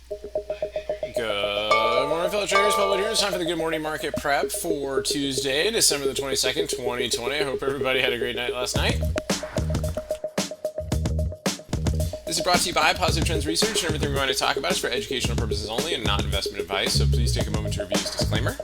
Good morning, fellow traders. Public here. It's time for the Good Morning Market Prep for Tuesday, December the 22nd, 2020. I hope everybody had a great night last night. This is brought to you by Positive Trends Research, and everything we're going to talk about is for educational purposes only and not investment advice, so please take a moment to review this disclaimer.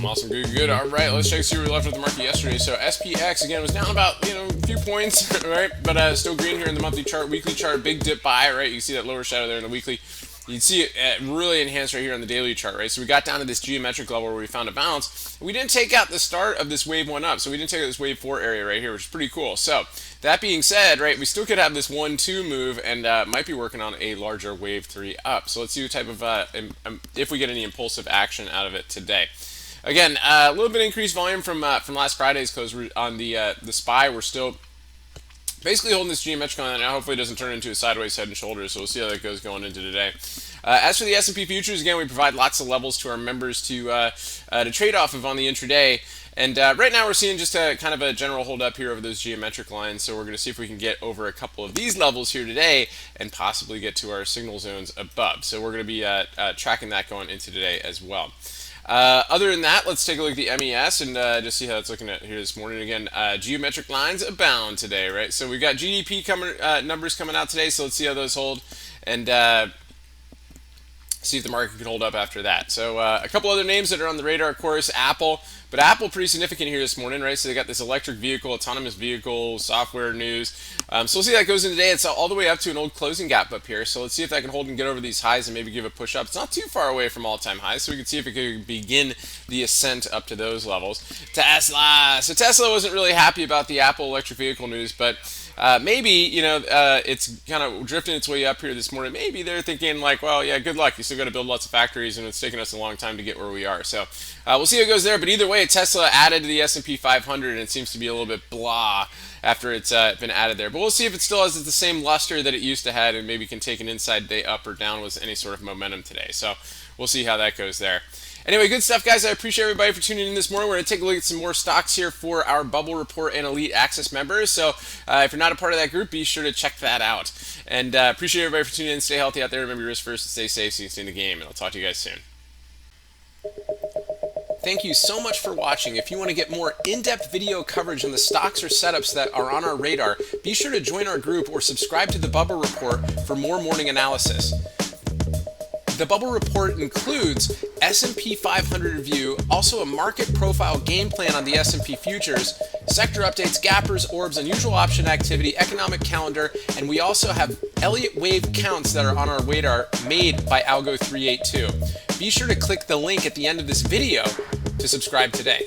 Awesome. Good. All right, let's check see where we left with the market yesterday. So SPX again was down about a few points, right? But still green here in the monthly chart, weekly chart, big dip buy, right? You can see that lower shadow there in the weekly. You'd see it really enhanced right here on the daily chart, right? So we got down to this geometric level where we found a bounce. We didn't take out the start of this wave 1 up, so we didn't take out this wave 4 area right here, which is pretty cool. So that being said, right, we still could have this 1-2 move and might be working on a larger wave 3 up. So let's see what type of if we get any impulsive action out of it today. Again, a little bit increased volume from last Friday's close on the SPY. We're still basically holding this geometric line, and hopefully it doesn't turn into a sideways head and shoulders. So we'll see how that goes going into today. As for the S&P futures, again, we provide lots of levels to our members to trade off of on the intraday. And right now we're seeing just a kind of a general hold up here over those geometric lines. So we're going to see if we can get over a couple of these levels here today and possibly get to our signal zones above. So we're going to be tracking that going into today as well. Other than that, let's take a look at the MES and just see how it's looking at here this morning. Again, geometric lines abound today, right? So we've got GDP numbers coming out today, so let's see how those hold and see if the market can hold up after that. So a couple other names that are on the radar, of course, Apple. But Apple pretty significant here this morning, right? So they got this electric vehicle, autonomous vehicle, software news. So we'll see how that goes in today. It's all the way up to an old closing gap up here. So let's see if that can hold and get over these highs and maybe give a push up. It's not too far away from all-time highs, so we can see if it could begin the ascent up to those levels. Tesla. So Tesla wasn't really happy about the Apple electric vehicle news, but maybe, it's kind of drifting its way up here this morning. Maybe they're thinking like, well, yeah, good luck. You still got to build lots of factories, and it's taken us a long time to get where we are. So we'll see how it goes there. But either way, Tesla added to the S&P 500, and it seems to be a little bit blah after it's been added there. But we'll see if it still has the same luster that it used to have, and maybe can take an inside day up or down with any sort of momentum today. So we'll see how that goes there. Anyway, good stuff, guys. I appreciate everybody for tuning in this morning. We're going to take a look at some more stocks here for our Bubble Report and Elite Access members. So if you're not a part of that group, be sure to check that out. And appreciate everybody for tuning in. Stay healthy out there. Remember, risk first and stay safe so you can stay in the game. And I'll talk to you guys soon. Thank you so much for watching. If you want to get more in-depth video coverage on the stocks or setups that are on our radar, be sure to join our group or subscribe to the Bubble Report for more morning analysis. The Bubble Report includes S&P 500 review, also a market profile game plan on the S&P futures, sector updates, gappers, orbs, unusual option activity, economic calendar, and we also have Elliott wave counts that are on our radar made by Algo 382. Be sure to click the link at the end of this video to subscribe today.